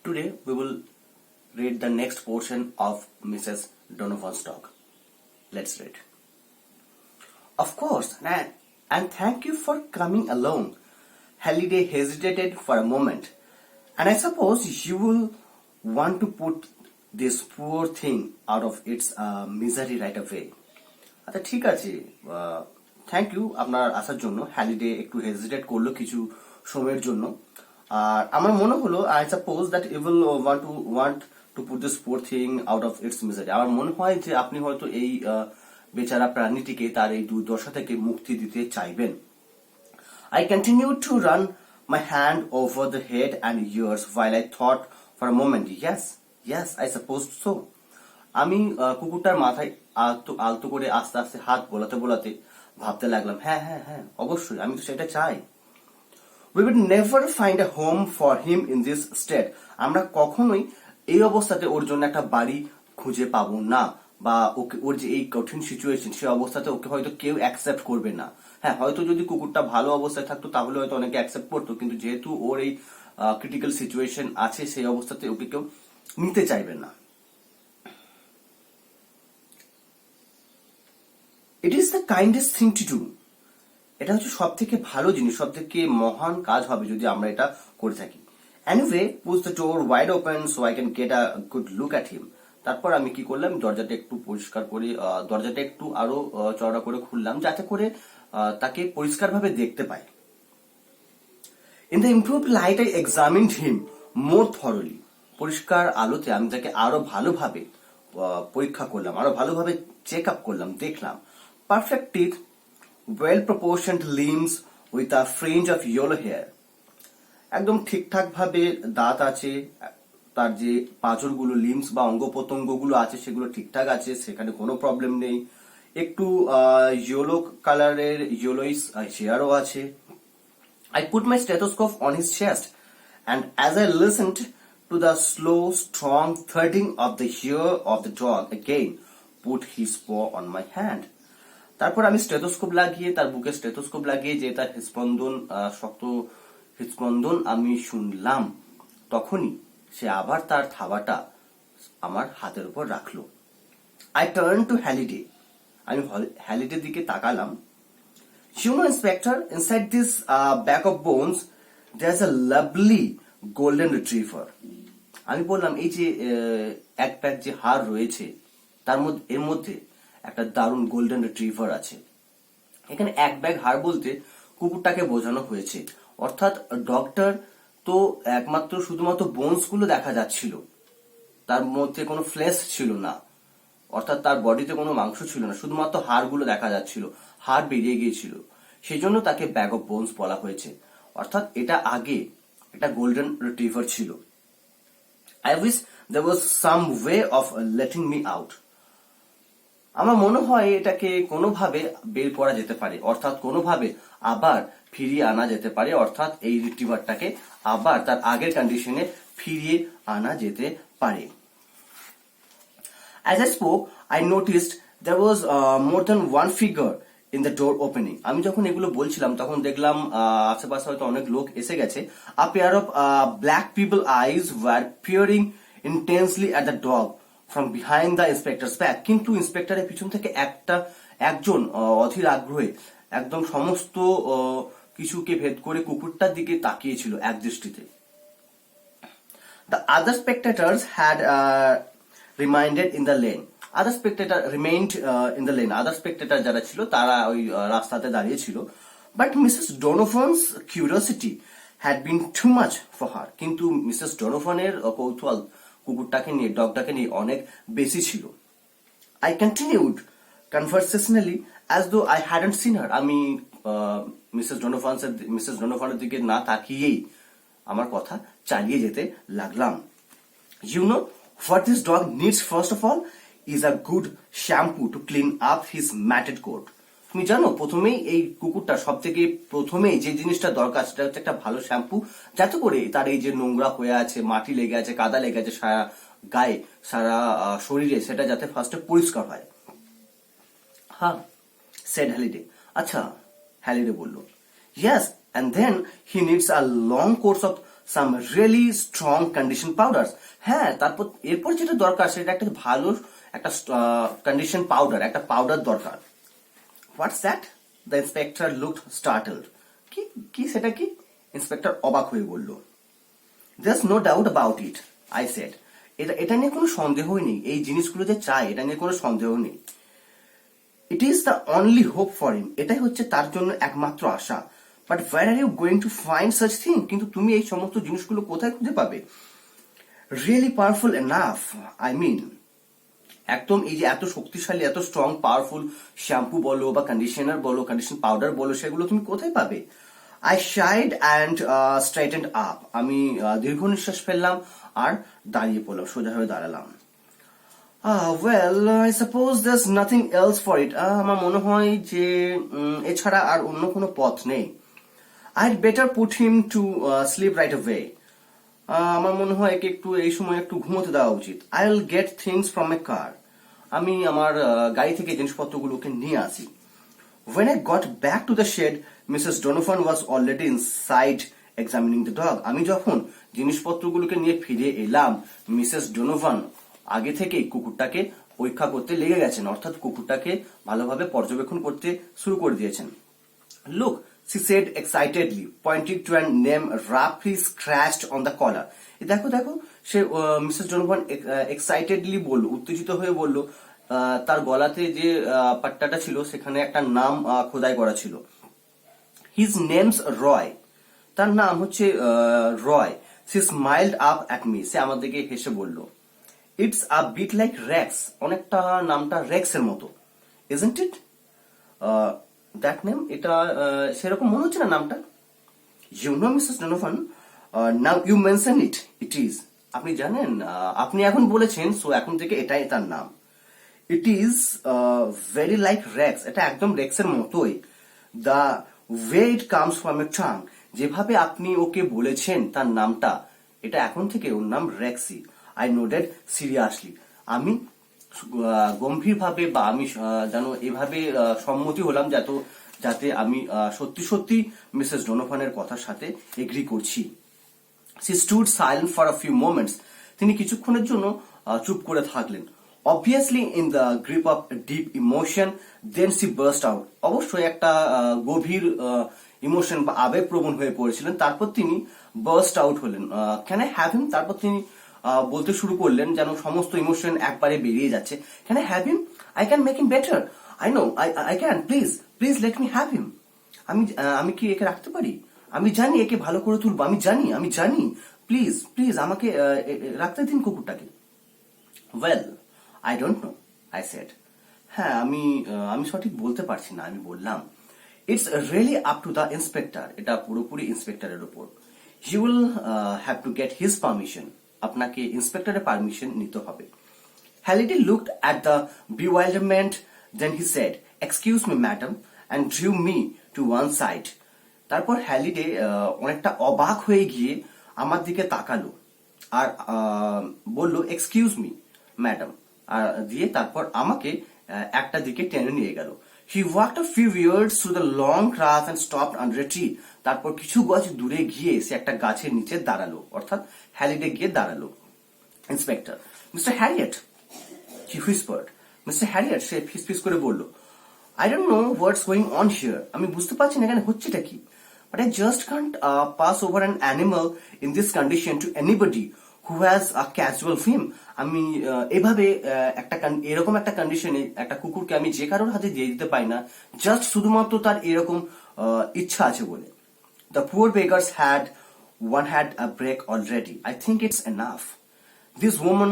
Today we will read the next portion of Mrs. Donovan's dog. Let's read. Of course, and thank you for coming along. Halliday hesitated for a moment. And I suppose you will want to put this poor thing out of its misery right away. আচ্ছা ঠিক আছে, thank you আপনার আসার জন্য। Halliday একটু hesitate করলো কিছু সময়ের জন্য। আর আমার মনে হলো I suppose that you will want to put this poor thing out of its misery. আমার মনে হয় যে আপনি হয়তো এই বেচারা প্রাণীটিকে তার এই দুর্দশা থেকে মুক্তি দিতে চাইবেন। I continued to run my hand over the head and ears while I thought for a moment. Yes, I suppose so. আমি কুকুরটার মাথায় আলতো করে আস্তে আস্তে হাত বোলাতে বোলাতে ভাবতে লাগলাম, হ্যাঁ অবশ্যই আমি তো সেটা চাই। We would never find a home for him in this state. আমরা কখনোই এই অবস্থাতে ওর জন্য একটা বাড়ি খুঁজে পাবো না, বা ওর যে এই কঠিন সিচুয়েশন সেই অবস্থাতে ওকে হয়তো কেউ অ্যাকসেপ্ট করবে না। হ্যাঁ, হয়তো যদি কুকুরটা ভালো অবস্থায় থাকতো তাহলে হয়তো অনেকে অ্যাকসেপ্ট করতো, কিন্তু যেহেতু ওর এই ক্রিটিক্যাল সিচুয়েশন আছে সেই অবস্থাতে ওকে কেউ নিতে চাইবে না। It is the kindest thing to do. এটা হচ্ছে সব থেকে ভালো জিনিস, সব থেকে মহান কাজ হবে যদি আমরা এটা করে থাকি। Anyway, push the door wide open so I can get a good look at him. তারপর আমি কি করলাম, দরজাটা একটু পরিষ্কার করে দরজাটা একটু আরো চওড়া করে খুললাম যাতে করে তাকে পরিষ্কারভাবে দেখতে পাই। In the improved light I examined him more thoroughly. পরিষ্কার আলোতে আমি তাকে আরো ভালোভাবে পরীক্ষা করলাম, আরো ভালোভাবে চেক আপ করলাম, দেখলাম। Perfect teeth, well proportioned limbs with a fringe of yellow hair. একদম ঠিকঠাক ভাবে দাঁত আছে, তার যে পাঁজরগুলো লিম্স বা অঙ্গ প্রত্যঙ্গগুলো আছে সেগুলো ঠিকঠাক আছে, সেখানে কোনো প্রবলেম নেই। একটু ইয়েলো কালারের ইয়েলোইস হেয়ারও আছে। I put my stethoscope on his chest and as I listened to the slow strong thudding of the ear of the dog again put his paw on my hand. তারপর আমি stethoscope লাগিয়ে তার বুকে stethoscope লাগিয়ে যে তার হৃদস্পন্দন শক্ত হৃদস্পন্দন আমি শুনলাম, তখনই সে আবার তার থাবাটা আমার হাতের উপর রাখলো। I turn to Halliday. আমি হ্যালিডের দিকে তাকালাম। You know, Inspector, inside this bag of bones there's a lovely golden retriever. আমি বললাম, এই যে এক প্যাক যে হাড় রয়েছে এর মধ্যে একটা দারুণ গোল্ডেন রিট্রিভার আছে। এখানে এক ব্যাগ হাড় বলতে কুকুরটাকে বোঝানো হয়েছে, অর্থাৎ ডগটার তো একমাত্র শুধুমাত্র বোনস গুলো দেখা যাচ্ছিল, তার মধ্যে কোনো ফ্লেশ ছিল না, অর্থাৎ তার বডিতে কোনো মাংস ছিল না, শুধুমাত্র হাড়গুলো দেখা যাচ্ছিল, হাড় বেরিয়ে গিয়েছিল, সেই জন্য তাকে ব্যাগ অফ বোনস বলা হয়েছে। অর্থাৎ এটা আগে একটা গোল্ডেন রিট্রিভার ছিল। I wish there was some way of letting me out. আমার মনে হয় এটাকে কোনোভাবে বের করা যেতে পারে, অর্থাৎ কোনোভাবে আবার ফিরিয়ে আনা যেতে পারে, অর্থাৎ এই রিট্রিভারটাকে আবার তার আগের কন্ডিশনে ফিরিয়ে আনা যেতে পারে। As I spoke, I noticed there was more than one figure in the door opening. আমি যখন এগুলো বলছিলাম তখন দেখলাম আশেপাশে হয়তো অনেক লোক এসে গেছে। A pair of black people eyes were peering intensely at the dog from behind the inspector's back. কিন্তু ইন্সপেক্টরের পিছন থেকে একজন অধীর আগ্রহে একদম সমস্ত কিছুকে ভেদ করে কুকুরটার দিকে তাকিয়েছিল এক দৃষ্টিতে। The other spectators had remained in the lane. Other spectator remained in the lane. Other spectator যারা ছিল তারা ওই রাস্তাতে দাঁড়িয়ে ছিল। But Mrs. Donovan's curiosity had been too much for her. কিন্তু মিসেস ডোনোভানের কৌতূহল কুকুরটাকে নিয়ে, ডগটাকে নিয়ে অনেক বেশি ছিল। I continued conversationally as though I hadn't seen her. আমি মিসেস ডোনোভানের দিকে না তাকিয়েই আমার কথা চালিয়ে যেতে লাগলাম। You know what this dog needs first of all is a good shampoo to clean up his matted coat. তুমি জানো, প্রথমেই এই কুকুরটা সব থেকে প্রথমেই যে জিনিসটা দরকার সেটা হচ্ছে একটা ভালো শ্যাম্পু, যাতে করে তার এই যে নোংরা হয়ে আছে, মাটি লেগে আছে, কাদা লেগে আছে সারা গায়ে, সারা শরীরে, সেটা যাতে ফার্স্টে পরিষ্কার হয়। হ্যাঁ, সেড হ্যালিডে। আচ্ছা, হ্যালিডে বলল। Yes, and then he needs a long course of some really strong condition powders. হ্যাঁ, তারপর এরপর যেটা দরকার সেটা একটা ভালো একটা কন্ডিশন পাউডার, একটা পাউডার দরকার। What's that? The inspector looked startled. কি কি সেটা কি? ইন্সপেক্টর অবাক হয়ে বলল। There's no doubt about it, I said. এটা নিয়ে কোনো সন্দেহই নেই, এই জিনিসগুলো যে চাই এটা নিয়ে কোনো সন্দেহ নেই। It is the only hope for him. এটাই হচ্ছে তার জন্য একমাত্র আশা। But where are you going to find such thing? কিন্তু তুমি এই সমস্ত জিনিসগুলো কোথায় খুঁজে পাবে? Really powerful enough, I mean. একদম এই যে এত শক্তিশালী, এত স্ট্রং পাওয়ারফুল শ্যাম্পু বলো বা কন্ডিশনার বলো, কন্ডিশন পাউডার বলো, সেগুলো তুমি কোথায় পাবে? I shied and straightened up. আমি দীর্ঘ নিঃশ্বাস ফেললাম আর দাঁড়িয়ে পড়লাম, সোজা হয়ে দাঁড়ালাম। Well, I suppose there's nothing else for it. আমার মনে হয় যে এছাড়া আর অন্য কোনো পথ নেই। I'd better put him to sleep right away. আমার মনে হয় একে একটু এই সময় একটু ঘুমোতে দেওয়া উচিত। I'll get things from my car. আমি আমার গাড়ি থেকে জিনিসপত্রগুলোকে নিয়ে আসি। When I got back to the shed, Mrs. Donovan was already inside examining the dog. আমি যখন জিনিসপত্রগুলোকে নিয়ে ফিরে এলাম, মিসেস ডোনোভান আগে থেকেই কুকুরটাকে পরীক্ষা করতে লেগে গেছেন, অর্থাৎ কুকুরটাকে ভালোভাবে পর্যবেক্ষণ করতে শুরু করে দিয়েছেন। Look, she said excitedly, pointing to a name roughly scratched on the collar. দেখো দেখো, সে মিসেস ডোনোভান এক্সাইটেডলি বলল, উত্তেজিত হয়ে বলল, তার গলাতে যে পাট্টাটা ছিল সেখানে একটা নাম খোদাই করা ছিল। His name's Roy. তার নাম হচ্ছে রয়। She smiled up at me. সে আমার দিকে হেসে বলল, It's a bit like Rex. অনেকটা নামটা রেক্স এর মতো, isn't it? That name, এটা সেরকম মনে হচ্ছে না নামটা? You know, Mrs. Donovan, now you mention it, it is. আপনি জানেন, আপনি এখন বলেছেন, সো এখন থেকে এটাই তার নাম। It is very like Rex. এটা একদম রেক্সের মতোই। The way it comes from your tongue. যেভাবে আপনি ওকে বলেছেন তার নামটা, এটা এখন থেকে ওর নাম রেক্সি। I nodded seriously. আমি গম্ভীরভাবে বা আমি যেন এভাবে সম্মতি হলাম যাতে আমি সত্যি সত্যি মিসেস ডোনোভানের কথার সাথে এগ্রি করছি। She stood silent for a few moments. তিনি কিছুক্ষণের জন্য চুপ করে থাকলেন। Obviously in the grip of deep emotion, then she burst out. অবশ্যই একটা গভীর ইমোশন বা আবেগপ্রবণ হয়ে পড়েছিলেন। তারপর তিনি বার্স্ট আউট হলেন। Can I have him? তারপর তিনি বলতে শুরু করলেন, যেন সমস্ত ইমোশন একবারে বেরিয়ে যাচ্ছে। Can I have him? I can make him better. I know, I can. Please let me have him. আমি কি একে রাখতে পারি? আমি জানি একে ভালো করে তুলবো, আমি জানি। প্লিজ আমাকে রাখতে দিন কুকুরটাকে। Well, I don't know, I said. হ্যাঁ, আমি সঠিক বলতে পারছি না, আমি বললাম। It's really up to the inspector. এটা পুরোপুরি ইন্সপেক্টরের উপর। You will have to get his permission. আপনাকে ইন্সপেক্টরের পারমিশন নিতে হবে। Halliday looked at the bewilderment, then he said, Excuse me, madam, and drew me to one side. তারপর Halliday অনেকটা অবাক হয়ে গিয়ে আমার দিকে তাকালো আর বলল, এক্সকিউজ মি ম্যাডাম, আর দিয়ে তারপর আমাকে একটা দিকে টেনে নিয়ে গেল। He walked a few yards through the long grass and stopped under a tree. তারপর কিছু গাছ দূরে গিয়ে সে একটা গাছের নিচে দাঁড়ালো, অর্থাৎ হ্যালিডে গিয়ে দাঁড়ালো। Inspector, mister Harriet, he whispered. Mister Harriet, সে ফিসফিস করে বলল, I don't know what's going on here. আমি বুঝতে পারছি না এখানে হচ্ছেটা কি। But I just can't pass over an animal in this condition to anybody who has a casual whim. আমি এভাবে এরকম একটা কন্ডিশনে একটা কুকুরকে আমি যে কারোর হাতে দিয়ে দিতে পারি না, জাস্ট শুধুমাত্র তার এরকম ইচ্ছা আছে বলে। The poor beggars had a break already. I think it's enough. This woman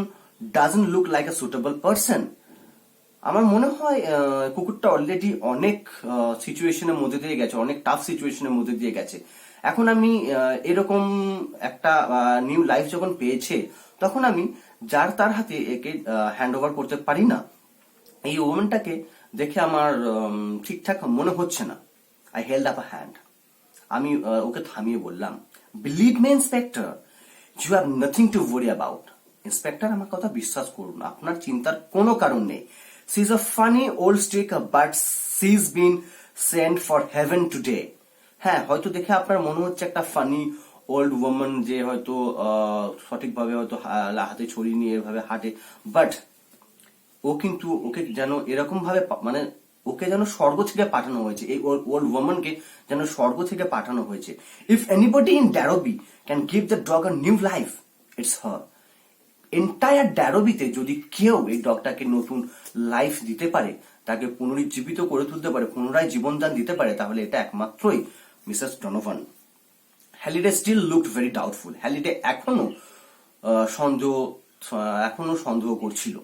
doesn't look like a suitable person. আমার মনে হয় কুকুরটা অলরেডি অনেক সিচুয়েশনের মধ্যে দিয়ে গেছে, অনেক টাফ সিচুয়েশনের মধ্যে দিয়ে গেছে। এখন আমি এরকম একটা নিউ লাইফ যখন পেয়েছে, তখন আমি যার তার হাতে একে হ্যান্ড ওভার করতে পারি না। এই ওমেনটাকে দেখে আমার ঠিকঠাক মনে হচ্ছে না। I held up a hand. আমি ওকে থামিয়ে বললাম, believe me inspector, you have nothing to worry about. Inspector, আমার কথা বিশ্বাস করুন, আপনার চিন্তার কোনো কারণ নেই। She's a funny old stick, but she's been sent for heaven today. হ্যাঁ, হয়তো দেখে আপনার মনে হচ্ছে একটা ফানি ওল্ড ওম্যান যে হয়তো সঠিকভাবে হয়তো হাতে ছড়ি নিয়ে এভাবে হাঁটে, বাট ও কিন্তু ওকে যেন এরকম ভাবে মানে ওকে যেন স্বর্গ থেকে পাঠানো হয়েছে, এই ওল্ড ওম্যানকে যেন স্বর্গ থেকে পাঠানো হয়েছে। If anybody in Darrowby can give the dog a new life, it's her. Entire ড্যারোবিতে যদি কেউ এই ডগটাকে নতুন লাইফ দিতে পারে, তাকে পুনরুজ্জীবিত করে তুলতে পারে, পুনরায় জীবনদান দিতে পারে, তাহলে এটা একমাত্রই Mrs Donovan. Halliday still looked very doubtful. Halliday এখনো সন্দেহ করছিল।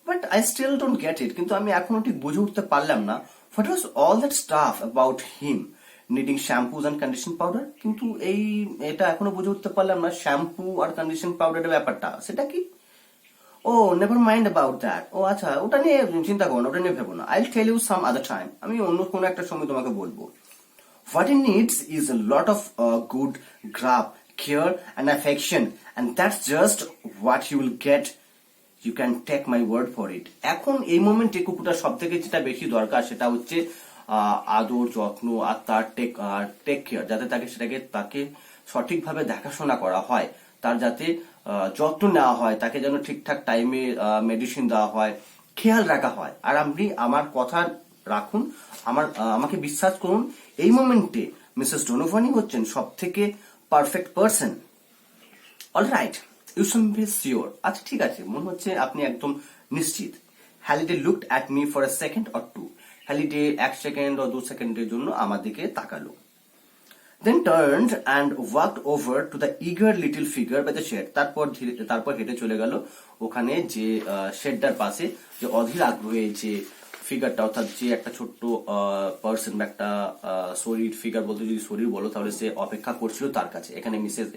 But I still don't get it, কিন্তু আমি এখনো ঠিক বুঝে উঠতে পারলাম না what was all that stuff about him needing shampoos and condition powder. কিন্তু এটা এখনো বুঝে উঠতে পারলাম না, শ্যাম্পু আর কন্ডিশন পাউডারের ব্যাপারটা সেটা কি। ও নেভার মাইন্ড অ্যাবাউট দ্যাট। ও আচ্ছা, ওটা নিয়ে চিন্তা করো না, ওটা নিয়ে ভেবো না। I will tell you some other time, আমি অন্য কোনো একটা সময় তোমাকে বলবো। What it needs is a lot of good grab, care and affection, and that's just what you will get. You can take my word for it. এখন এই মোমেন্টে কুকুরটার সব থেকে যেটা বেশি দরকার সেটা হচ্ছে আদর, যত্ন আর তার টেক কেয়ার, যাতে তাকে সঠিকভাবে দেখাশোনা করা হয়, তার যাতে যত্ন নেওয়া হয়, তাকে যেন ঠিকঠাক টাইমে মেডিসিন দেওয়া হয়, খেয়াল রাখা হয়। আর আপনি আমার কথা রাখুন, আমাকে বিশ্বাস করুন, এই মোমেন্টে মিসেস ডোনোভানই হচ্ছেন সব থেকে perfect person. Alright, you should be sure. আচ্ছা ঠিক আছে, মনে হচ্ছে আপনি একদম নিশ্চিত। Halliday looked at me for a second or two. Halliday 1 second ও 2 সেকেন্ডের জন্য আমার দিকে তাকালো। Then turned and walked over to the eager little figure by the shed. তারপর হেঁটে চলে গেল ওখানে যে শেডটার পাশে, যে অধীর আগ্রহে যে ফিগারটা, অর্থাৎ যে একটা ছোট্ট পার্সন বা একটা শরীর, ফিগার বলতে যদি শরীর বলো তাহলে সে অপেক্ষা করছিল তার কাছে।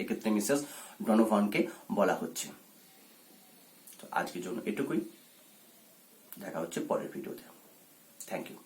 এক্ষেত্রে মিসেস ডনোভানকে বলা হচ্ছে। তো আজকের জন্য এটুকুই, দেখা হচ্ছে পরের ভিডিওতে। Thank you.